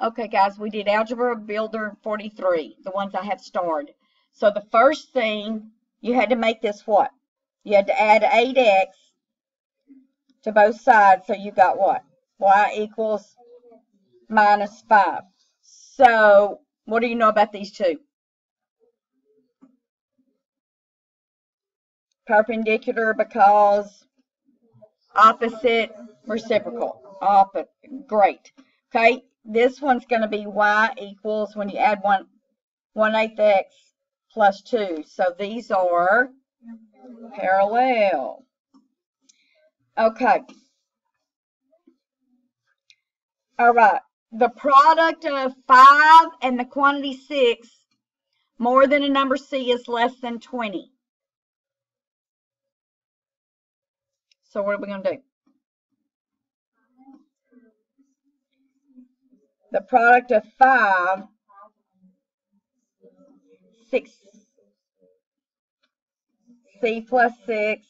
Okay, guys, we did Algebra Builder 43, the ones I have starred. So the first thing, you had to make this what? You had to add 8x to both sides, so you got what? Y equals minus 5. So what do you know about these two? Perpendicular because opposite reciprocal. Great. Okay, this one's going to be y equals, when you add 1/8 x plus 2. So these are parallel. Okay. All right. The product of 5 and the quantity 6 more than a number c is less than 20. So what are we going to do? The product of 5, 6c plus 6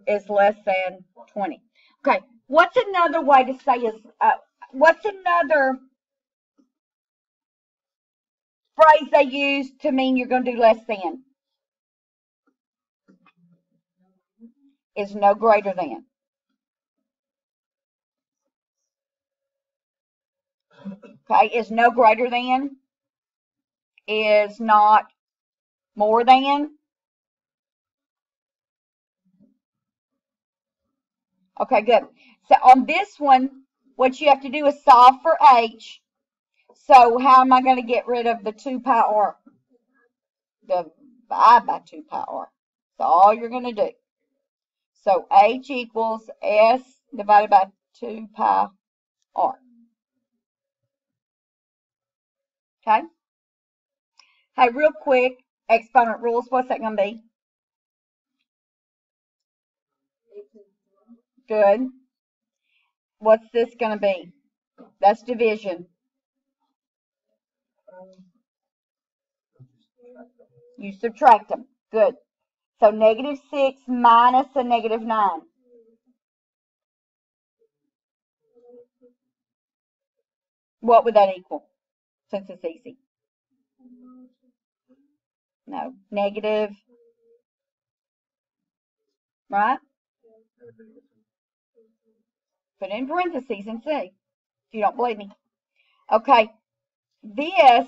is less than 20. Okay, what's another way to say is, what's another phrase they use to mean you're going to do less than? Is no greater than. Okay, is no greater than, is not more than. Okay, good. So on this one, what you have to do is solve for h. So how am I going to get rid of the 2 pi r? Divide by 2 pi r. That's all you're going to do. So h equals s divided by 2 pi r. Okay? Hey, real quick, exponent rules, what's that going to be? Good. What's this going to be? That's division. You subtract them. Good. So -6 minus a -9. What would that equal? Since it's easy. No. Negative. Right? Put it in parentheses and see if you don't believe me. Okay. This,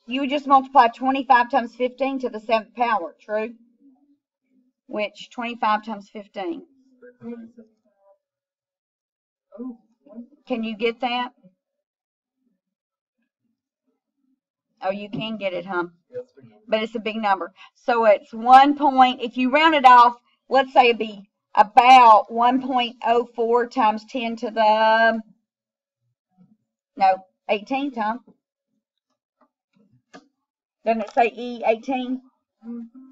you just multiply 25 times 15 to the 7th power. True? Which 25 times 15? Can you get that? Oh, you can get it, huh? But it's a big number. So it's 1 point, if you round it off, let's say it'd be about 1.04 times 10 to the, no, 18th, huh? Doesn't it say E18?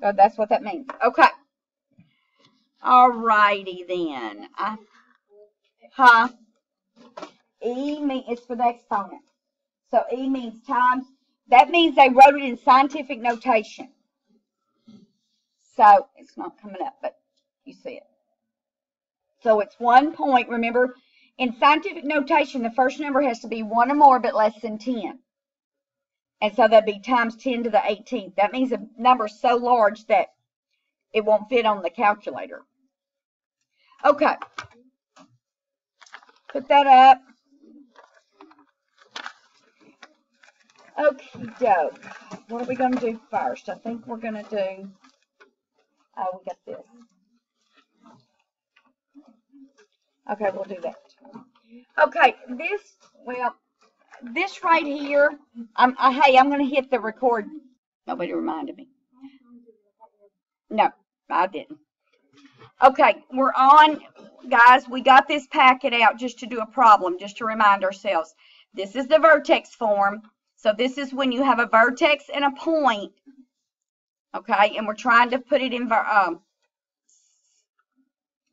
So that's what that means. Okay. All righty then. E means, it's for the exponent. So E means times. That means they wrote it in scientific notation. So it's not coming up, but you see it. So it's 1 point. Remember, in scientific notation, the first number has to be 1 or more, but less than 10. And so that'd be times 10 to the 18th. That means a number so large that it won't fit on the calculator. Okay. Put that up. Okie doke. What are we going to do first? I think we're going to do, we got this. Okay, we'll do that. Okay, this right here, hey, I'm going to hit the record. Nobody reminded me. No, I didn't. Okay, we're on, guys. We got this packet out just to do a problem, just to remind ourselves. This is the vertex form. So this is when you have a vertex and a point, okay, and we're trying to put it in,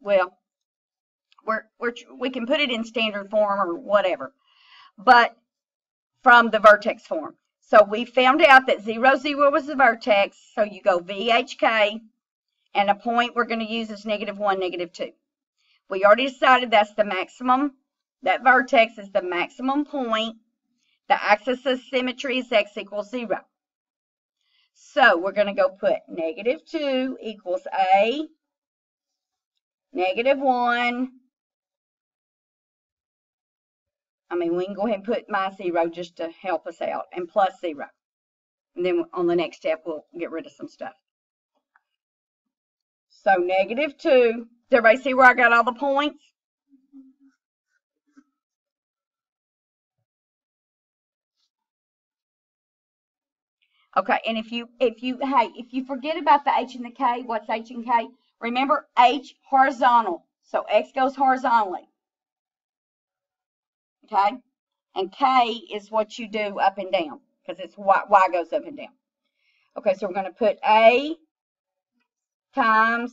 well, we can put it in standard form or whatever, but from the vertex form. So we found out that 0, 0 was the vertex, so you go VHK, and a point we're going to use is -1, -2. We already decided that's the maximum, that vertex is the maximum point The axis of symmetry is x equals 0. So we're going to go put negative 2 equals a, negative 1. We can go ahead and put my 0 just to help us out, and plus 0. And then on the next step, we'll get rid of some stuff. So negative 2. Does everybody see where I got all the points? Okay, and if you forget about the h and the k, what's h and k? Remember h horizontal, so x goes horizontally. Okay, and k is what you do up and down because it's y goes up and down. Okay, so we're going to put a times,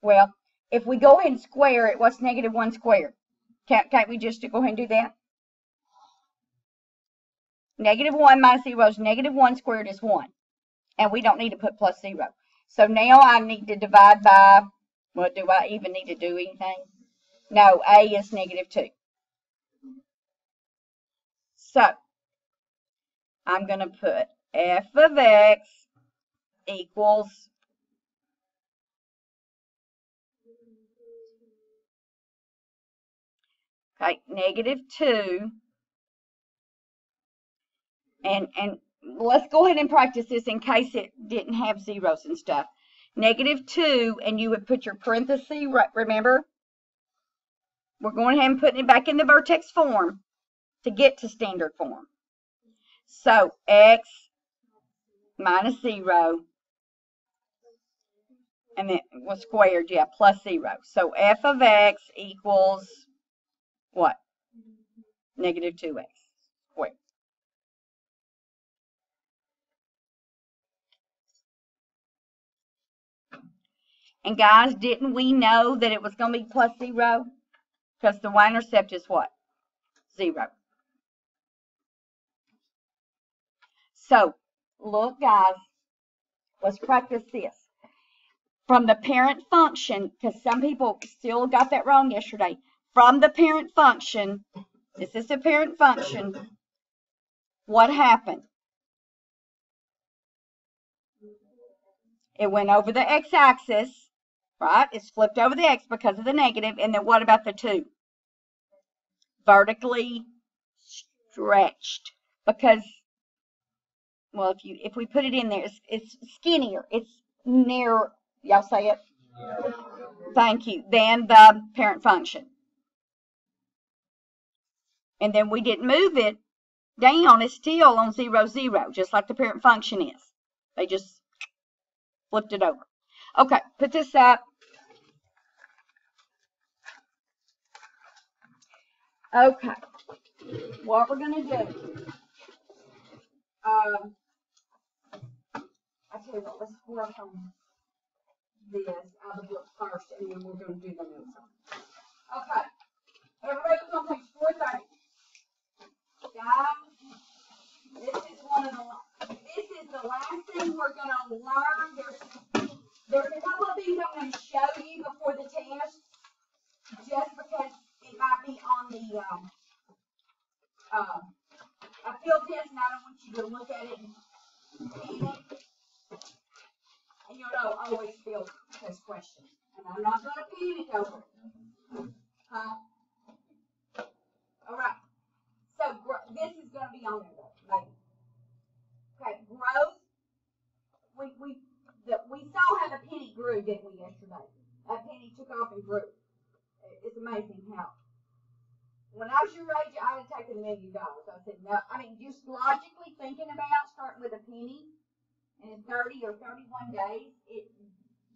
well, if we go ahead and square it, what's negative 1 squared? Can't we just go ahead and do that? Negative 1 minus 0 is negative 1 squared is 1. And we don't need to put plus 0. So now I need to divide by, well, do I even need to do anything? No, a is negative 2. So I'm going to put f of x equals negative 2. And let's go ahead and practice this in case it didn't have zeros and stuff. Negative 2, and you would put your parenthesis, remember? We're going ahead and putting it back in the vertex form to get to standard form. So x minus 0, and then was squared, yeah, plus 0. So f of x equals what? Negative 2x squared. And guys, didn't we know that it was going to be plus 0? Because the y-intercept is what? 0. So, look, guys, let's practice this. From the parent function, because some people still got that wrong yesterday. From the parent function, this is the parent function, what happened? It went over the x-axis, right? It's flipped over the x because of the negative. And then what about the 2? Vertically stretched. Because, well, if we put it in there, it's skinnier. It's nearer, y'all say it? Yeah. Thank you. Than the parent function. And then we didn't move it down. It's still on 0, 0, just like the parent function is. They just flipped it over. Okay, put this up. Okay, what we're going to do, I tell you what, let's work on this out of the book first, and then we're going to do the next one. Okay, everybody was on page 430. Guys, this is the last thing we're going to learn. There's a couple of things I'm going to show you before the test, just because it might be on the a field test, and I don't want you to look at it and panic. And you'll know always field test questions. And I'm not going to panic over it. All right. So this is going to be on there though. Later. Okay, growth. We saw how the penny grew, didn't we, yesterday? That penny took off and grew. It's amazing how. When I was your age, I'd have taken $1 million. I said, no. Just logically thinking about starting with a penny, and in 30 or 31 days, it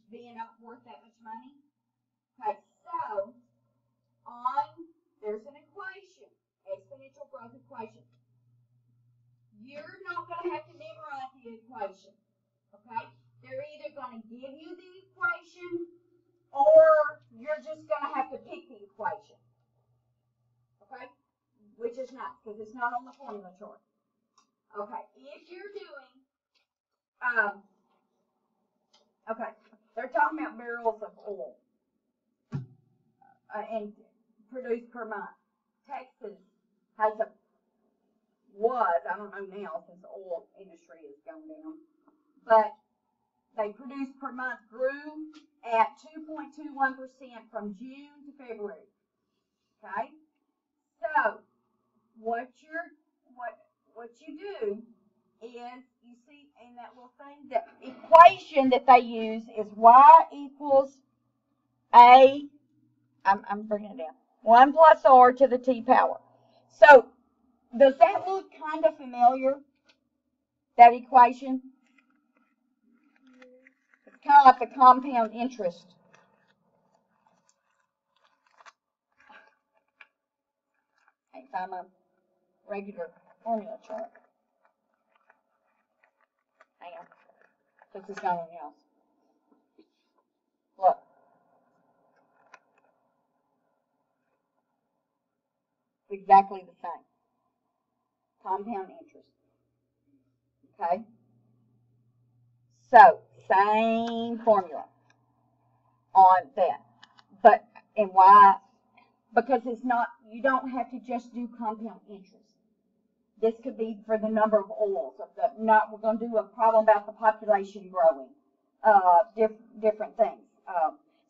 being worth that much money. Okay, so there's an equation, exponential growth equation. You're not going to have to memorize the equation. Okay, they're either going to give you the equation, or you're just going to have to pick the equation. Okay, which is nice because it's not on the formula chart. Okay, if you're doing, okay, they're talking about barrels of oil and produced per month. Texas has a, was, I don't know now since the oil industry has gone down, but they produced per month grew at 2.21% from June to February. Okay? So what you do is you see in that little thing, the equation that they use is y equals a, I'm bringing it down, 1 plus r to the t power. So does that look kind of familiar, that equation? It's kind of like the compound interest. I can't find my regular formula chart. Hang on. This is not on else. Look. It's exactly the same. Compound interest. Okay? So, same formula on that. But, and why? Because it's not, you don't have to just do compound interest. This could be for the number of oils. We're going to do a problem about the population growing. Different things.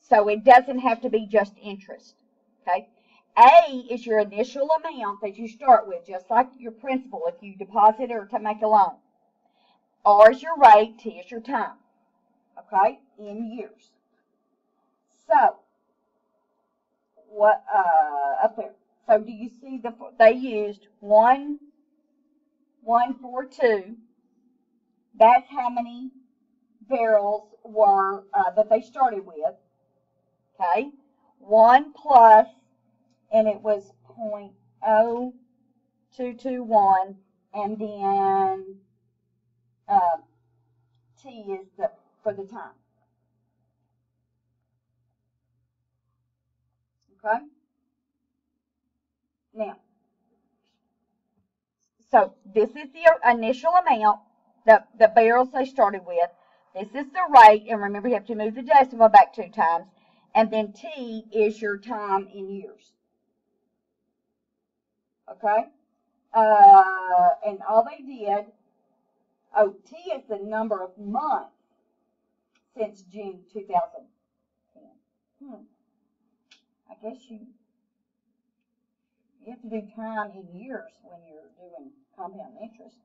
So it doesn't have to be just interest. Okay? A is your initial amount that you start with, just like your principal if you deposit or to make a loan. R is your rate, T is your time. Okay? In years. So, what up there? So do you see they used 142. That's how many barrels were that they started with. Okay, 1 plus, and it was 0.0221, and then T is for the time. Okay. Now, so this is the initial amount, the barrels they started with. This is the rate, and remember you have to move the decimal back 2 times. And then T is your time in years. Okay? And all they did, T is the number of months since June 2010. I guess you have to do time in years when you're doing compound interest.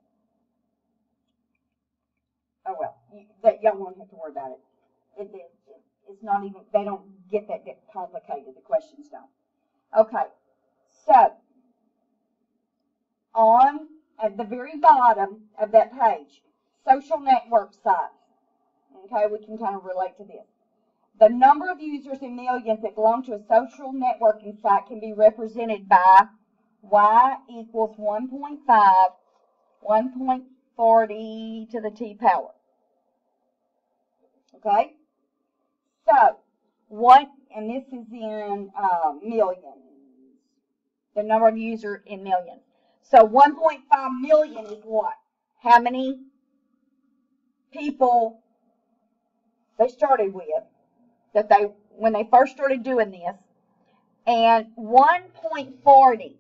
Oh well, y'all won't have to worry about it. It's not even, they don't get that complicated, the questions don't. Okay, so on at the very bottom of that page, social network sites. Okay, we can kind of relate to this. The number of users in millions that belong to a social networking site can be represented by y equals 1.5, 1.40 to the t power. Okay? So, and this is in millions. The number of users in millions. So 1.5 million is what? How many people they started with when they first started doing this? And 1.40.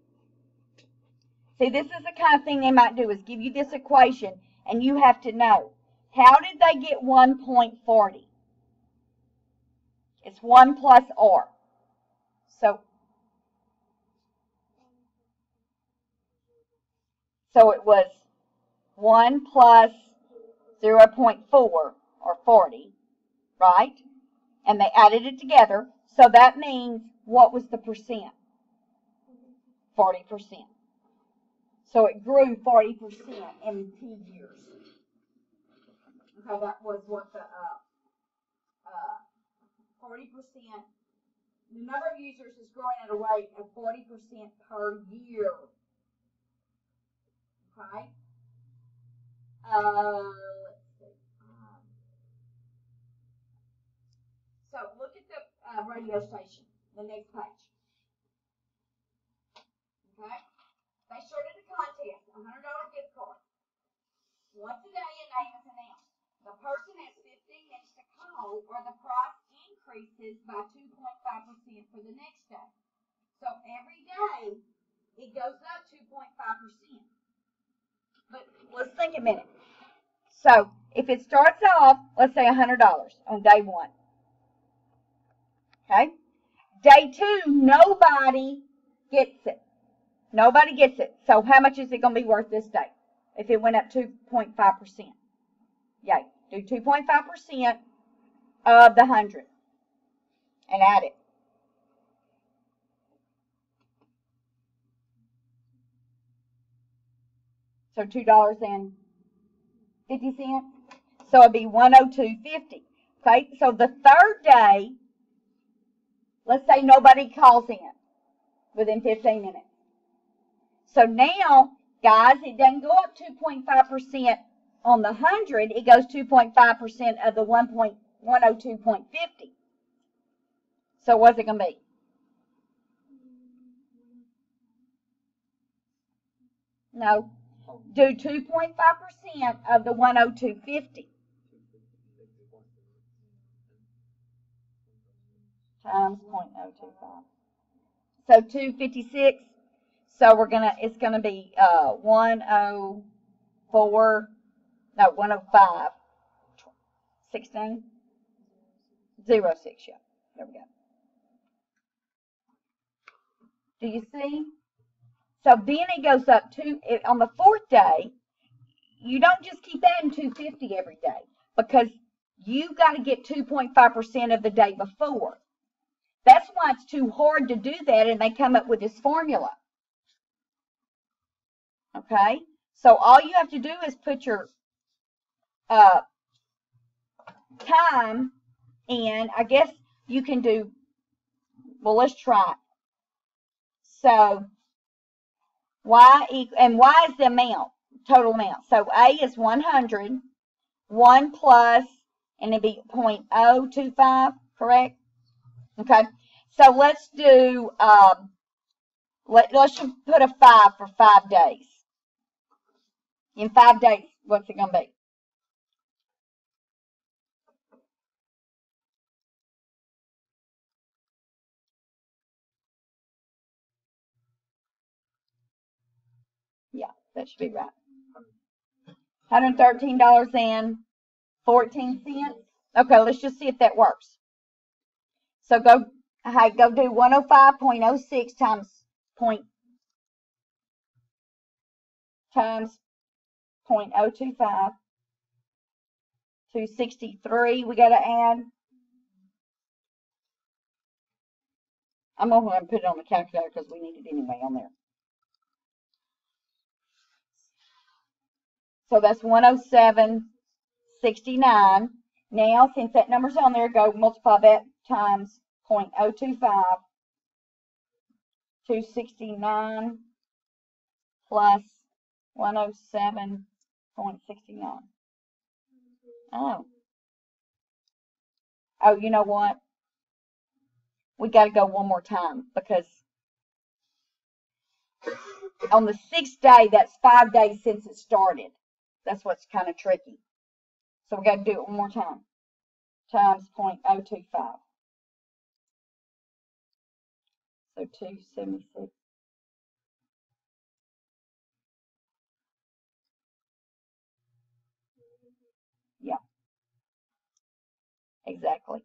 See, this is the kind of thing they might do, is give you this equation and you have to know, how did they get 1.40? It's 1 plus R. So it was 1 plus 0.4 or 40, right? And they added it together. So that means, what was the percent? 40%. So it grew 40% in T years. Okay, that was what the 40%. The number of users is growing at a rate of 40% per year. Okay. Let's see. So look at the radio station, the next page. Okay. They started a contest, $100 gift card. Once a day, a name is announced. The person has 15 minutes to call, or the price increases by 2.5% for the next day. So every day, it goes up 2.5%. But let's think a minute. So if it starts off, let's say $100 on day 1. Okay? Day 2, nobody gets it. Nobody gets it. So how much is it going to be worth this day if it went up 2.5%? Yay. Do 2.5% of the 100 and add it. So $2.50. So it'd be $102.50. Okay, so the third day, let's say nobody calls in within 15 minutes. So now, guys, it doesn't go up 2.5% on the 100. It goes 2.5% of the 102.50. So what's it going to be? No. Do 2.5% of the 102.50 times 0.025. So 256. So it's gonna be 105. 16. 06. Yeah. There we go. Do you see? So then it goes up on the 4th day. You don't just keep adding 250 every day because you got to get 2.5% of the day before. That's why it's too hard to do that, and they come up with this formula. Okay? So all you have to do is put your time in. I guess you can do, well, let's try it. So y is the amount, total amount. So A is 100, 1 plus, and it'd be 0.025, correct? Okay. So let's do, let's just put a 5 for 5 days. In 5 days, what's it going to be? Yeah, that should be right. $113.14. Okay, let's just see if that works. So go do 105.06 times 0.025 to 63. We got to add. I'm going to put it on the calculator because we need it anyway on there. So that's 107.69. Now, since that number's on there, go multiply that times 0.025 to 69 plus 107.69. Oh, you know what? We got to go one more time because on the 6th day, that's 5 days since it started. That's what's kind of tricky. So we got to do it one more time. Times 0.025. So 276. Yeah. Exactly.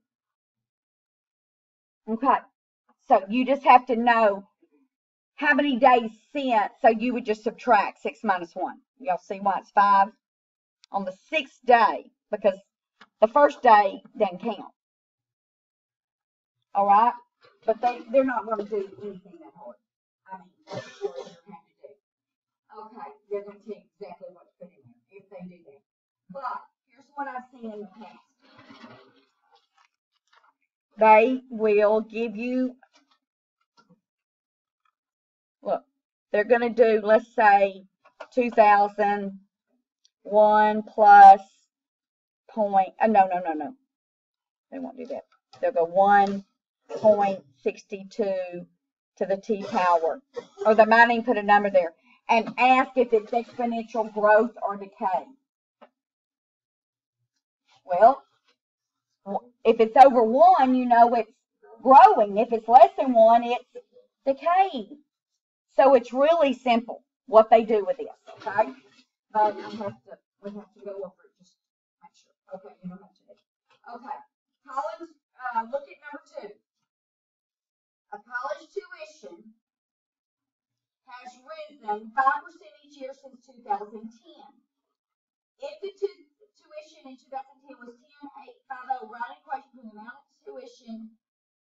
Okay. So you just have to know how many days since. So you would just subtract 6 minus 1. Y'all see why it's 5? On the 6th day, because the first day doesn't count. All right? But they're not going to do anything that hard. I mean, that's what they're going to have to do. Okay, they're going to tell you exactly what to put in there if they do that. But here's what I've seen in the past. They will give you, look, they're going to do, let's say, 2001 plus point, no. They won't do that. They'll go 1.62 to the t power. Or they might even put a number there. And ask if it's exponential growth or decay. Well, if it's over 1, you know it's growing. If it's less than 1, it's decaying. So it's really simple what they do with this, okay? But we have to go over it just to make sure. Okay, you don't have to do it. Okay, college, look at number 2. A college tuition has risen 5% each year since 2010. If the tuition in 2010 was 10,850, write an equation for the amount of tuition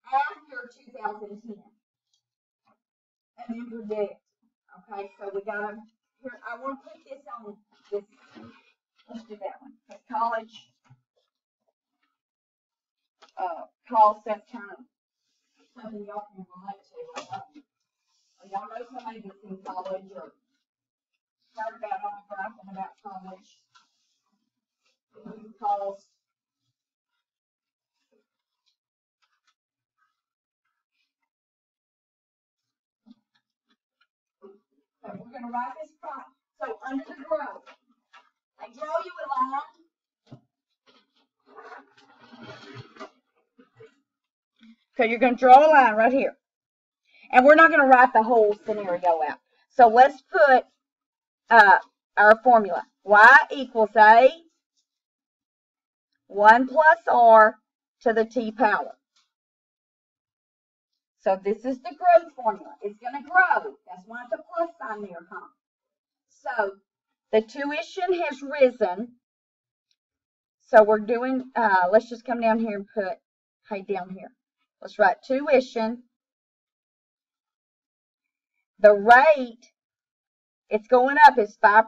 after 2010. And then predict. Okay, so we got to, here, I want to put this on this, let's do that one. The college cost, that's kind of something y'all can relate to. Y'all know somebody that's in college or heard about on the graphing about college. Cost. So we're going to write this problem. So under the growth, I draw you a line. So you're going to draw a line right here. And we're not going to write the whole scenario out. So let's put our formula. Y equals A 1 plus R to the T power. So this is the growth formula. It's going to grow. That's why it's a plus sign there, huh? So the tuition has risen. So we're doing, let's just come down here and put, hey, down here. Let's write tuition. The rate it's going up is 5%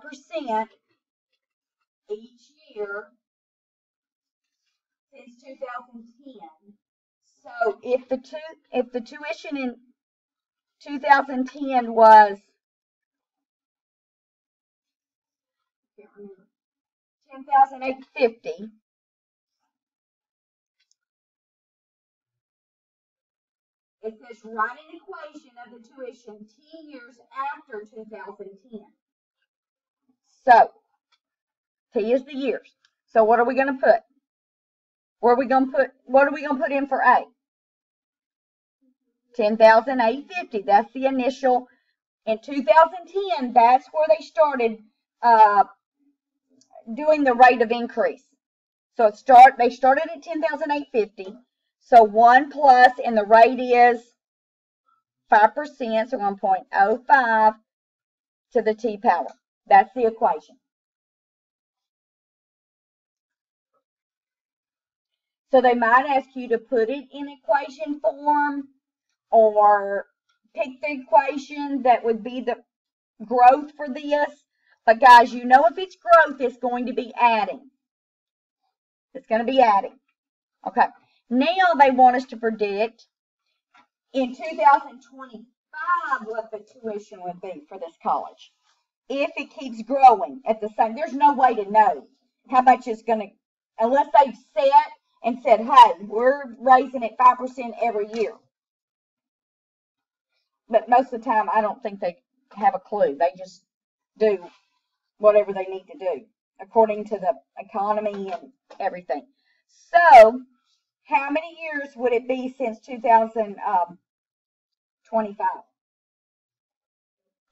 each year since 2010. So if the tuition in 2010 was 10,850, it says write an equation of the tuition 10 years after 2010. So T is the years. So what are we going to put? Where are we going to put? What are we going to put in for A? 10,850. That's the initial. In 2010, that's where they started doing the rate of increase. So they started at 10,850. So 1 plus, and the rate is 5%, so 1.05 to the T power. That's the equation. So they might ask you to put it in equation form or pick the equation that would be the growth for this. But guys, you know if it's growth, it's going to be adding. It's going to be adding. Okay. Now they want us to predict in 2025 what the tuition would be for this college. If it keeps growing at the same, there's no way to know how much it's going to, unless they've set and said, hey, we're raising it 5% every year. But most of the time, I don't think they have a clue. They just do whatever they need to do according to the economy and everything. So, how many years would it be since 2025?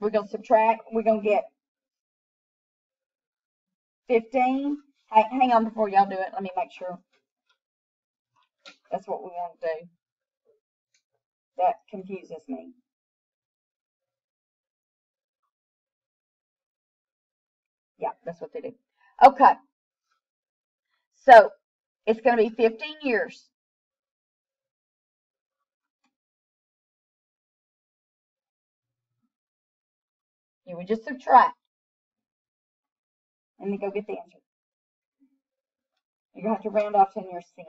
We're going to subtract. We're going to get 15. Hang on before y'all do it. Let me make sure. That's what we want to do. That confuses me. Yeah, that's what they do. Okay. So, it's going to be 15 years. You would just subtract. And then go get the answer. You're going to have to round off to near cent.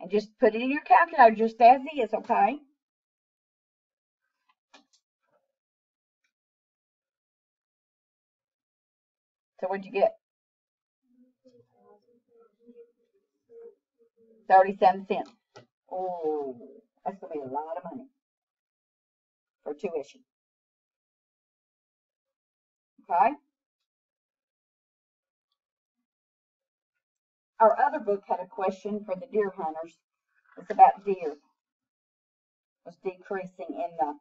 And just put it in your calculator just as is, okay? So what'd you get? 37 cents. Oh, that's going to be a lot of money for tuition. Okay? Our other book had a question for the deer hunters. It's about deer. It was decreasing in the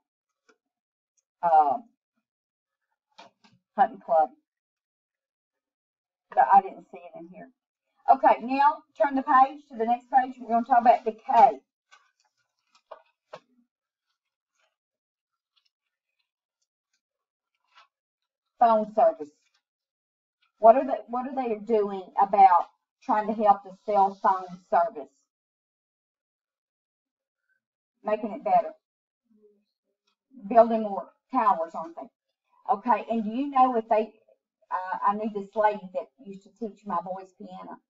hunting club. But I didn't see it in here. Okay, now turn the page to the next page. We're going to talk about decay. Phone service. What are they doing about trying to help the cell phone service? Making it better. Building more towers, aren't they? Okay, and do you know if they, I knew this lady that used to teach my boys piano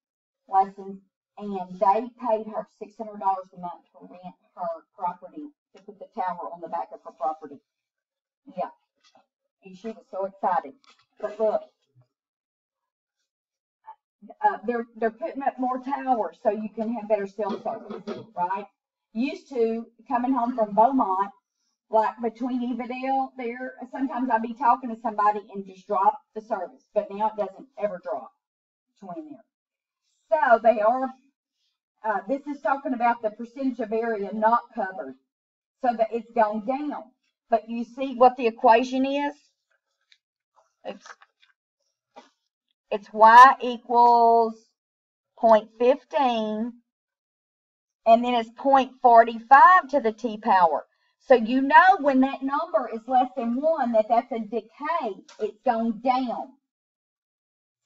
lessons, and they paid her $600 a month to rent her property, to put the tower on the back of her property. Yeah, and she was so excited. But look, they're putting up more towers so you can have better cell service, right? Used to, coming home from Beaumont, like between Evadale there, sometimes I'd be talking to somebody and just drop the service, but now it doesn't ever drop between there. So they are, this is talking about the percentage of area not covered, so that it's gone down. But you see what the equation is? It's y equals 0.15, and then it's 0.45 to the t power. So you know when that number is less than 1, that's a decay. It's gone down.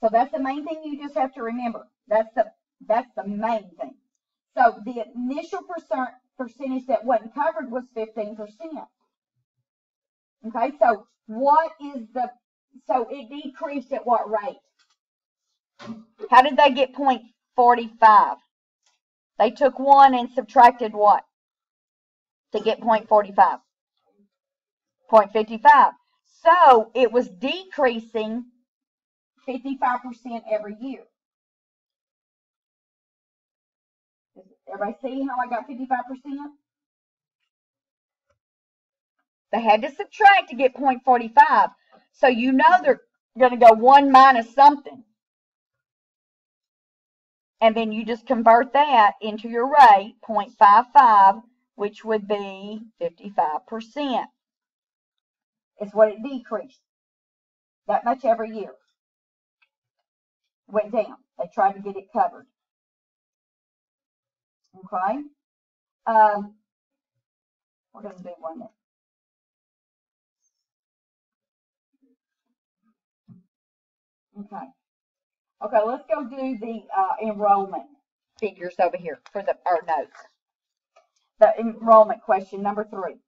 So that's the main thing you just have to remember. That's the main thing. So the initial percentage that wasn't covered was 15%. Okay, so what is so it decreased at what rate? How did they get 0.45? They took 1 and subtracted what to get 0.45? 0.55. So it was decreasing 55% every year. Does everybody see how I got 55%? They had to subtract to get 0.45. So you know they're going to go 1 minus something. And then you just convert that into your rate, 0.55, which would be 55%. Is what it decreased. That much every year. Went down. They tried to get it covered. Okay? We're going to do one minute. Okay. Okay, let's go do the enrollment figures over here for our notes. The enrollment question, number 3.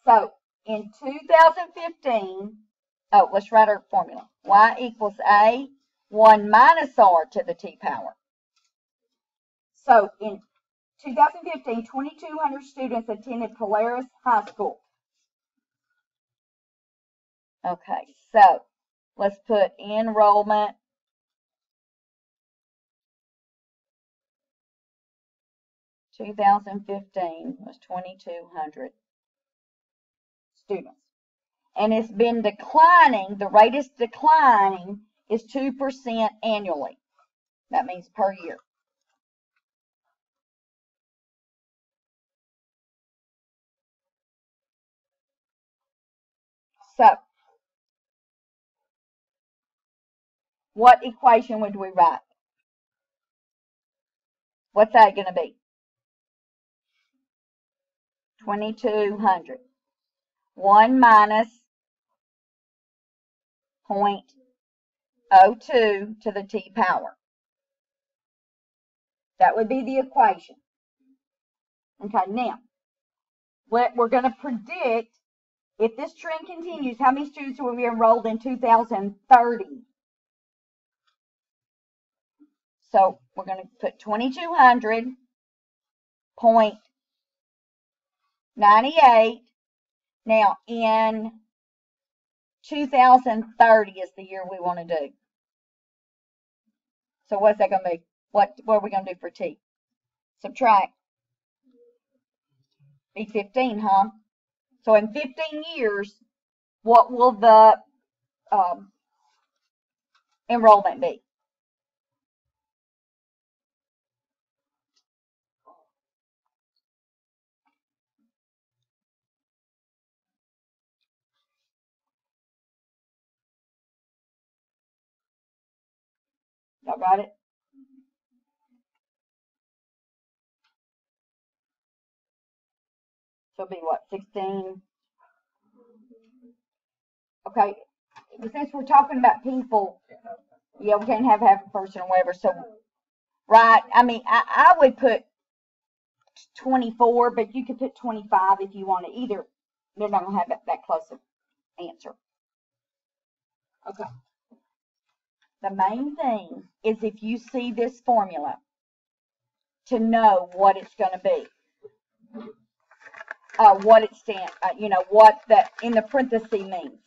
So, in 2015, let's write our formula. Y equals A, 1 minus R to the T power. So, in 2015, 2,200 students attended Polaris High School. Okay, so let's put enrollment. In 2015 was 2,200 students. And it's been declining. The rate is declining is 2% annually. That means per year. So, what equation would we write? What's that going to be? 2,200. 1 minus 0.02 to the T power. That would be the equation. Okay, now, we're going to predict, if this trend continues, how many students will be enrolled in 2030? So we're going to put 2,200.98. Now, in 2030 is the year we want to do. So what's that going to be? What are we going to do for T? Subtract. Be 15, huh? So in 15 years, what will the enrollment be? Y'all got it? So it'll be what, 16? Okay, but since we're talking about people, yeah, we can't have half a person or whatever. So, right, I mean, I would put 24, but you could put 25 if you want to. Either, they're not going to have that close of answer. Okay. The main thing is if you see this formula, to know what it's going to be. What it stands, what the in the parenthesis means.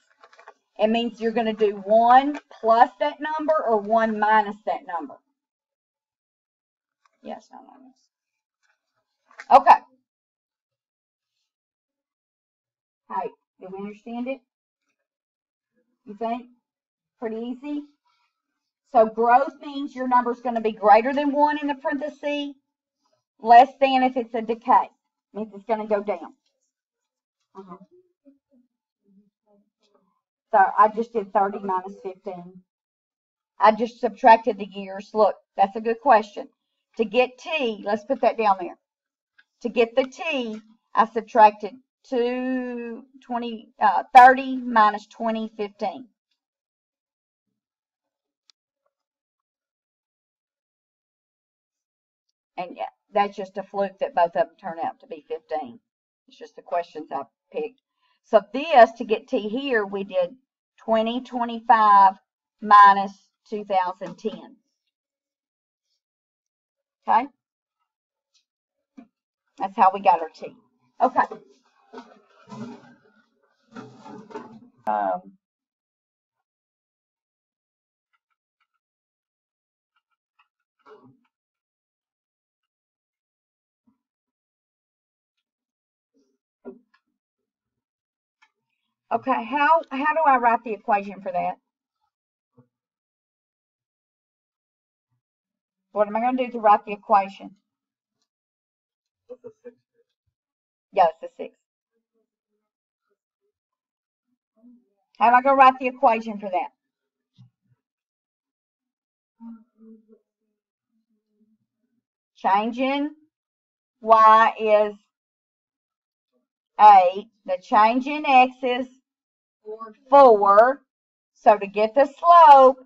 It means you're going to do 1 plus that number or 1 minus that number. Yes, no, no. Okay. Hey, do we understand it? You think? Pretty easy? So growth means your number is going to be greater than 1 in the parenthesis, less than if it's a decay. Means it's going to go down. So I just did 30 minus 15. I just subtracted the years. Look, that's a good question. To get t, let's put that down there. To get the t, I subtracted 30 minus 20, 15. And yeah, that's just a fluke that both of them turn out to be 15. It's just the questions I picked. So this, to get t here, we did 2025 minus 2010. Okay? That's how we got our t. Okay. Okay, how do I write the equation for that? What am I going to do to write the equation? Yeah, it's a 6. How am I going to write the equation for that? Changing y is 8. The change in x is 4. So to get the slope,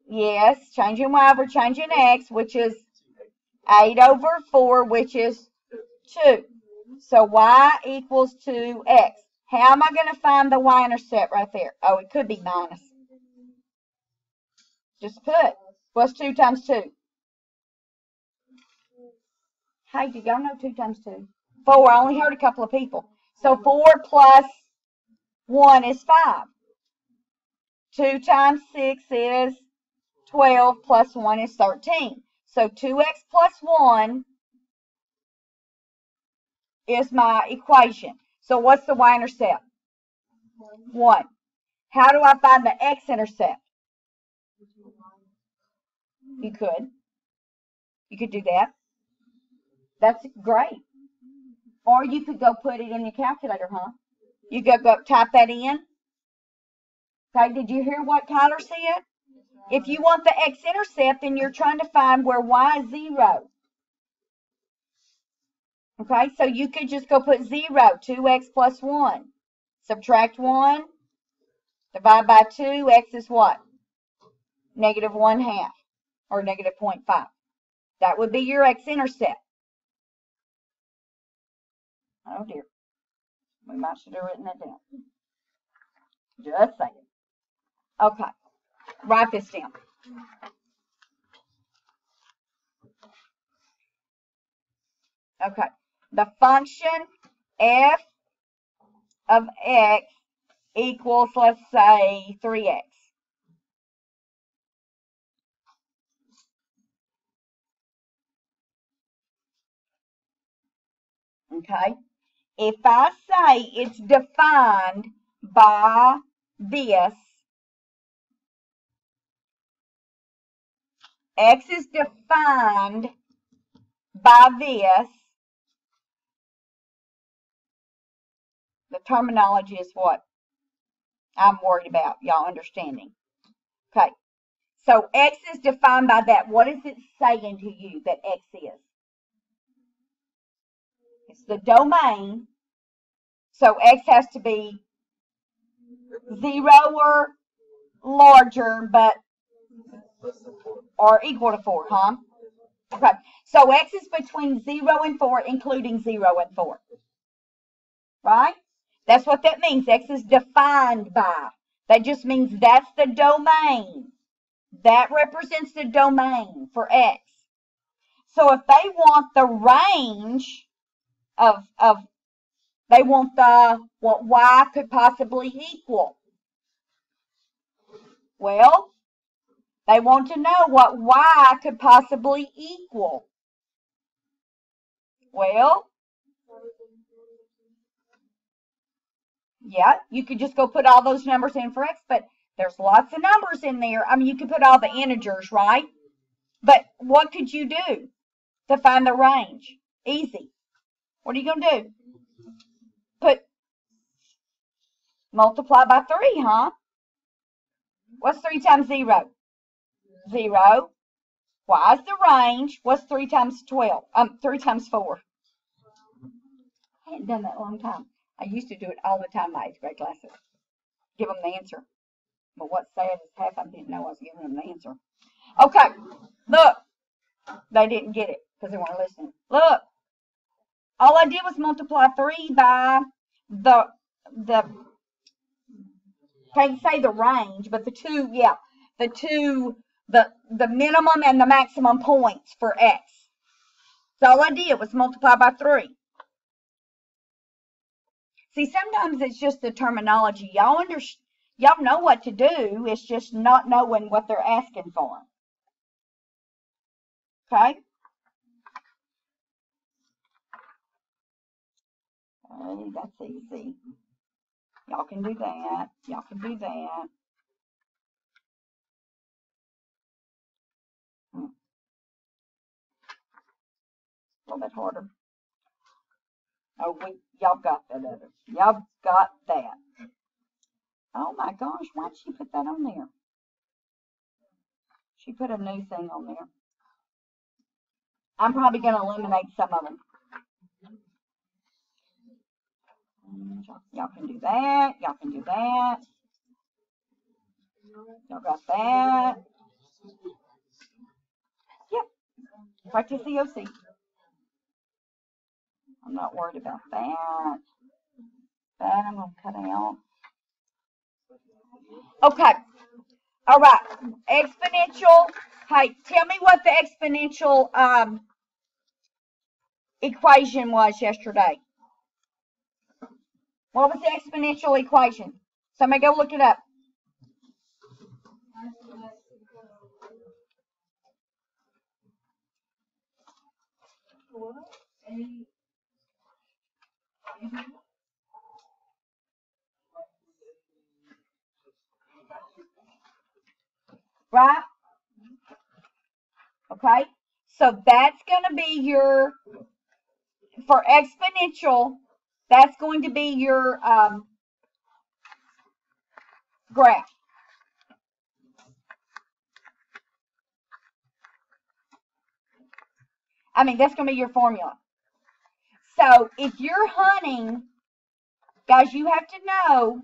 yes, changing y over changing x, which is 8 over 4, which is 2. So y equals 2x. How am I going to find the y-intercept right there? Oh, it could be minus. Just put. What's 2 times 2? Hey, do y'all know 2 times 2? 4. I only heard a couple of people. So 4 plus 1 is 5. 2 times 6 is 12 plus 1 is 13. So 2x plus 1 is my equation. So what's the y-intercept? 1. How do I find the x-intercept? You could. You could do that. That's great. Or you could go put it in your calculator, huh? You go type that in. Okay, did you hear what Tyler said? If you want the x-intercept, then you're trying to find where y is 0. Okay, so you could just go put 0, 2x plus 1. Subtract 1, divide by 2, x is what? Negative 1/2, or negative 0.5. That would be your x-intercept. Oh dear. We might should have written that down. Just saying. Okay, write this down. Okay, the function f of x equals, let's say, 3x. Okay? If I say it's defined by this, X is defined by this, the terminology is what I'm worried about, y'all understanding. Okay, so X is defined by that. What is it saying to you that X is? It's the domain. So X has to be 0 or larger, but or equal to 4, huh? Okay, so X is between 0 and 4, including 0 and 4. Right? That's what that means. X is defined by. That just means that's the domain. That represents the domain for X. So if they want the range of they want what Y could possibly equal. Well, they want to know what Y could possibly equal. Well, yeah, you could just go put all those numbers in for X, but there's lots of numbers in there. I mean, you could put all the integers, right? But what could you do to find the range? Easy. What are you going to do? Multiply by 3, huh? What's 3 times 0? 0. Y is the range. What's 3 times 12? 3 times 4. I hadn't done that in a long time. I used to do it all the time in my 8th grade classes. Give them the answer. But what's sad is half of them didn't know I was giving them the answer. Okay, look. They didn't get it because they weren't listening. Look. All I did was multiply 3 by the can't say the range, but the two, yeah, the minimum and the maximum points for X. So all I did was multiply by 3. See, sometimes it's just the terminology. Y'all know what to do. It's just not knowing what they're asking for. Okay? Okay, that's easy. Y'all can do that. Y'all can do that. A little bit harder. Oh, y'all got that other. Y'all got that. Oh my gosh, why'd she put that on there? She put a new thing on there. I'm probably going to eliminate some of them. Y'all can do that. Y'all can do that. Y'all got that. Yep. Practice EOC. I'm not worried about that. That I'm going to cut out. Okay. All right. Exponential. Hey, tell me what the exponential equation was yesterday. What was the exponential equation? Somebody go look it up. Right? Okay? So that's going to be your, for exponential, that's going to be your graph. I mean, that's going to be your formula. So if you're hunting, guys, you have to know,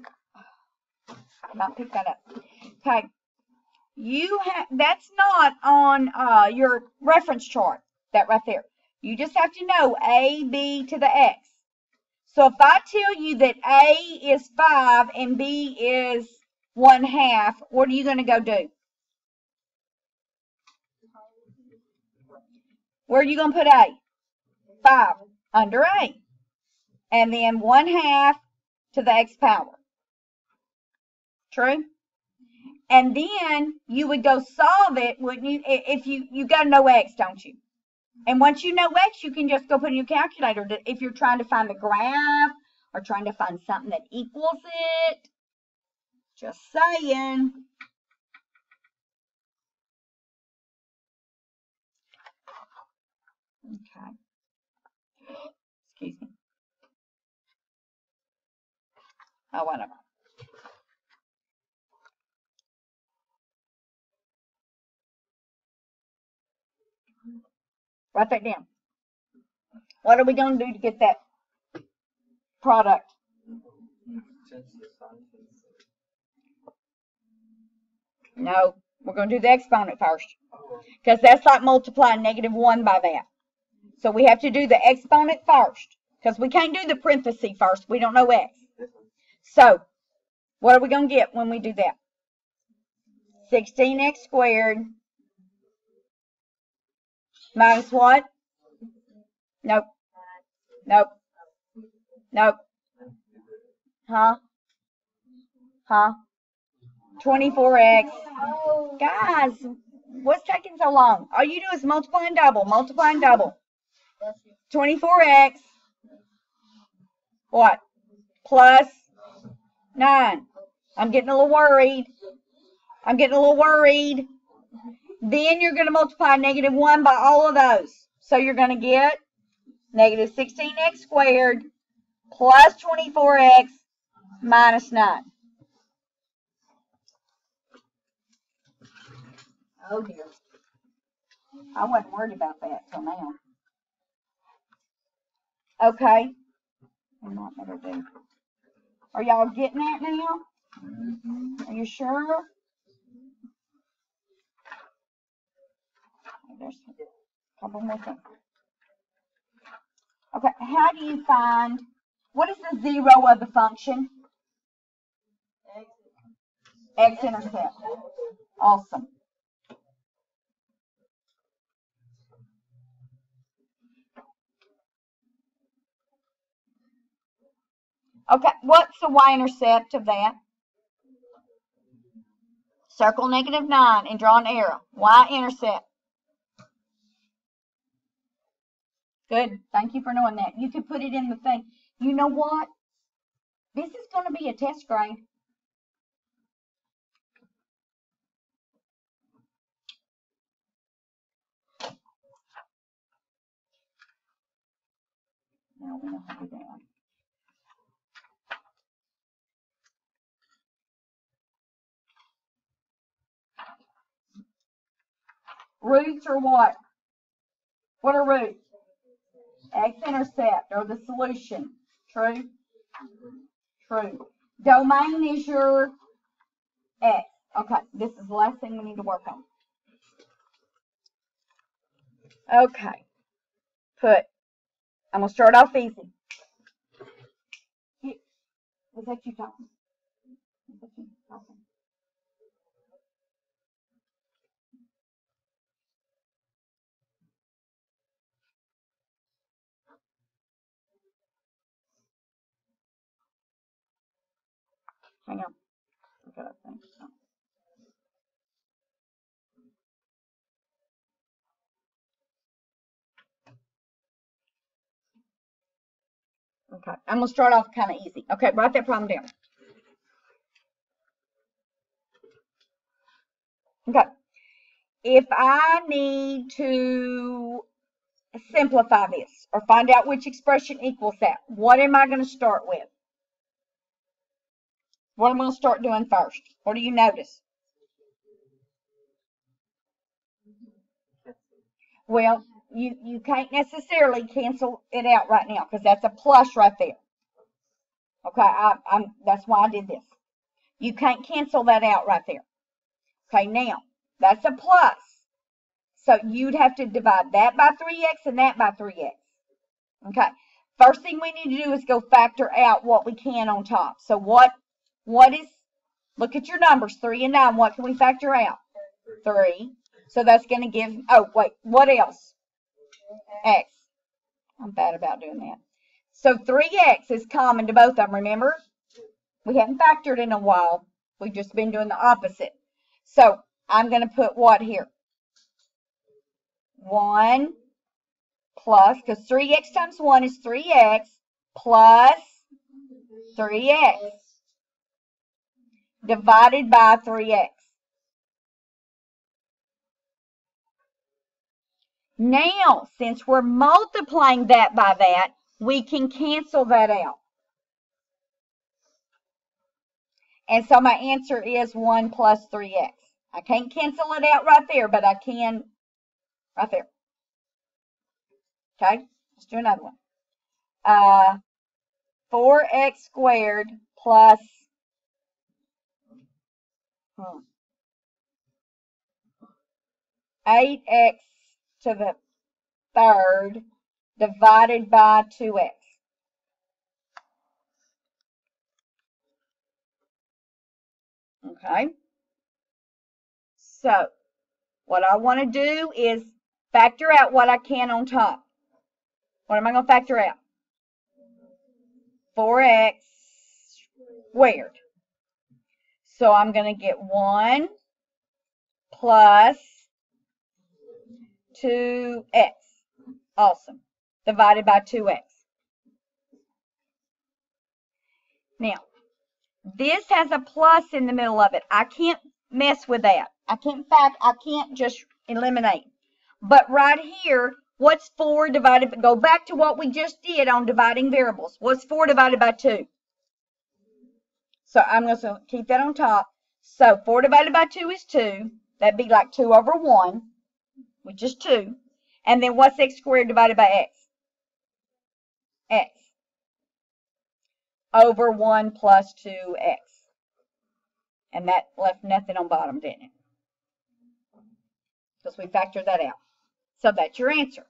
not pick that up. Okay. You have, that's not on your reference chart, that right there. You just have to know A, B to the X. So if I tell you that A is 5 and B is 1/2, what are you going to go do? Where are you going to put A? 5 under A. And then 1/2 to the X power. True? And then you would go solve it, wouldn't you? If you got to know X, don't you? And once you know x, you can just go put in your calculator if you're trying to find the graph or trying to find something that equals it. Just saying. Okay. Excuse me. Oh, whatever. Write that down. What are we going to do to get that product? No, we're going to do the exponent first. Because that's like multiplying -1 by that. So we have to do the exponent first. Because we can't do the parenthesis first. We don't know x. So, what are we going to get when we do that? 16x squared minus what? Nope. Nope. Nope. Huh? Huh? 24x. Guys, what's taking so long? All you do is multiply and double. Multiply and double. 24x. What? Plus 9. I'm getting a little worried. I'm getting a little worried. Then you're going to multiply -1 by all of those. So you're going to get negative 16x squared plus 24x minus 9. Oh dear. I wasn't worried about that till now. Okay. Are y'all getting that now? Are you sure? There's a couple more things. Okay, how do you find, what is the zero of the function? X-intercept. Awesome. Okay, what's the y-intercept of that? Circle -9 and draw an arrow. Y-intercept. Good. Thank you for knowing that. You could put it in the thing. You know what? This is going to be a test grade. Now we know how to do that. Roots are what? What are roots? X-intercept or the solution. True? True. Domain is your x. Okay, this is the last thing we need to work on. Okay. I'm going to start off easy. Was that you talking? Was that you talking? Hang on. Okay, I'm going to start off kind of easy. Okay, write that problem down. Okay, if I need to simplify this or find out which expression equals that, what am I going to start with? What am I going to start doing first? What do you notice? Well, you can't necessarily cancel it out right now because that's a plus right there. Okay, that's why I did this. You can't cancel that out right there. Okay, now that's a plus. So you'd have to divide that by 3x and that by 3x. Okay, first thing we need to do is go factor out what we can on top. So what is, look at your numbers, 3 and 9. What can we factor out? 3. So that's going to give, oh, wait, what else? X. I'm bad about doing that. So 3x is common to both of them, remember? We haven't factored in a while. We've just been doing the opposite. So I'm going to put what here? 1 plus, because 3x times 1 is 3x, plus 3x divided by 3x. Now, since we're multiplying that by that, we can cancel that out. And so my answer is 1 plus 3x. I can't cancel it out right there, but I can right there. Okay, let's do another one. 4x squared plus 8x to the third divided by 2x. Okay, so what I want to do is factor out what I can on top. What am I going to factor out? 4x squared. So I'm going to get 1 plus 2x. Awesome. Divided by 2x. Now, this has a plus in the middle of it. I can't mess with that. I can't just eliminate. But right here, what's 4 divided by, go back to what we just did on dividing variables. What's 4 divided by 2? So I'm going to keep that on top. So 4 divided by 2 is 2. That'd be like 2 over 1, which is 2. And then what's x squared divided by x? X. Over 1 plus 2x. And that left nothing on bottom, didn't it? Because we factored that out. So that's your answer.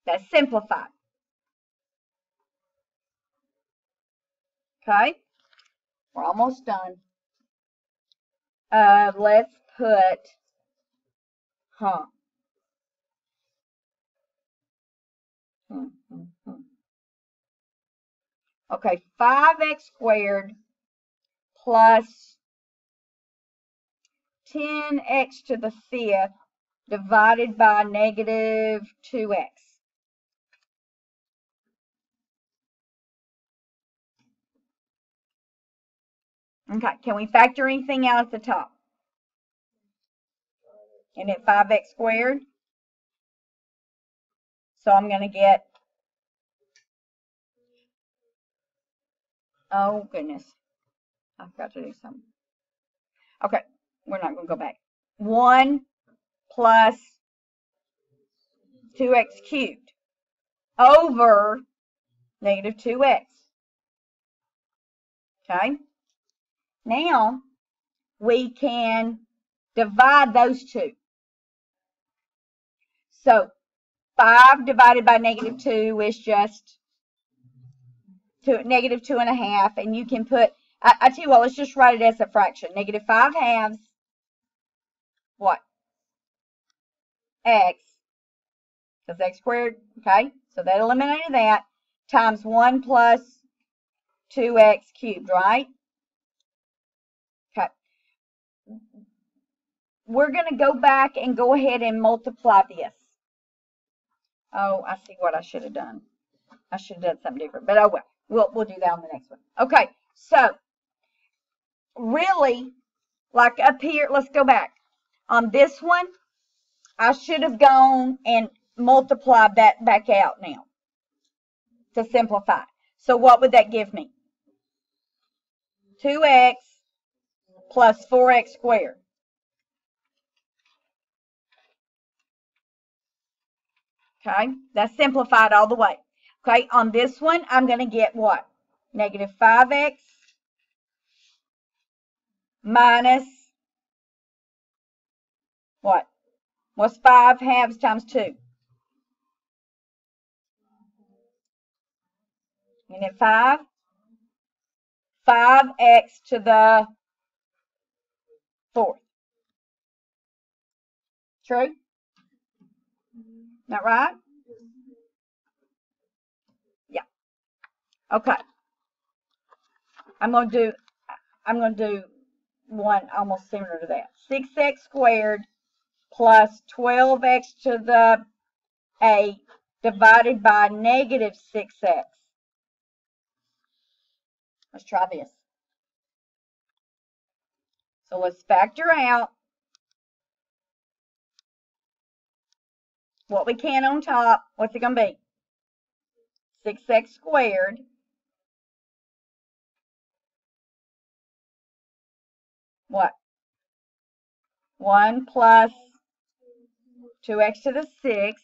That's simplified. Okay? We're almost done. Let's put, Okay, 5x squared plus 10x to the 5th divided by negative 2x. Okay, can we factor anything out at the top? And at 5x squared. So I'm going to get, oh goodness, I forgot to do something. Okay, we're not going to go back. 1 plus 2x cubed over negative 2x. Okay, now we can divide those two. So 5 divided by negative 2 is just negative 2.5, and you can put, I tell you what, let's just write it as a fraction. Negative 5 halves, what? X, because x squared, okay? So that eliminated that, times 1 plus 2x cubed, right? Okay. We're going to go back and go ahead and multiply this. Oh, I see what I should have done. I should have done something different, but oh well. We'll do that on the next one. Okay, so really, like up here, let's go back. On this one, I should have gone and multiplied that back out now to simplify. So what would that give me? 2x plus 4x squared. Okay, that's simplified all the way. Okay, on this one, I'm going to get what? Negative 5x minus what? What's 5 halves times 2? And at 5x to the 4th. True? Not right? Yeah. Okay. I'm going to do one almost similar to that. 6x squared plus 12x to the 8 divided by negative 6x. Let's try this. So let's factor out what we can on top. What's it going to be? 6x squared. What? 1 plus 2x to the 6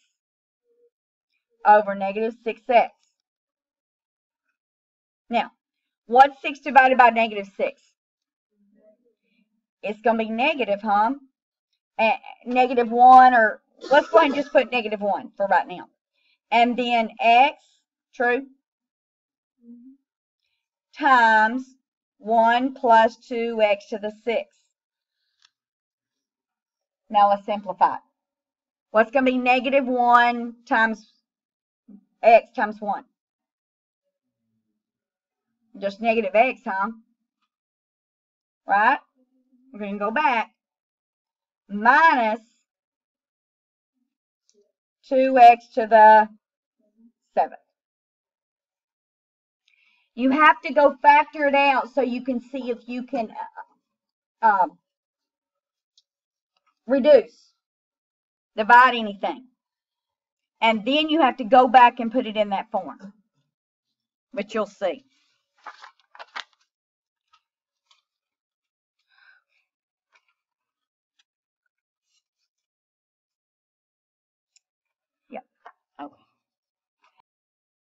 over negative 6x. Now, what's 6 divided by negative 6? It's going to be negative, huh? Negative 1, or let's go ahead and just put negative 1 for right now. And then x, true, times 1 plus 2x to the 6. Now let's simplify. What's going to be negative 1 times x times 1? Just negative x, huh? Right? We're going to go back. Minus 2x to the 7th. You have to go factor it out so you can see if you can reduce, divide anything. And then you have to go back and put it in that form. But you'll see.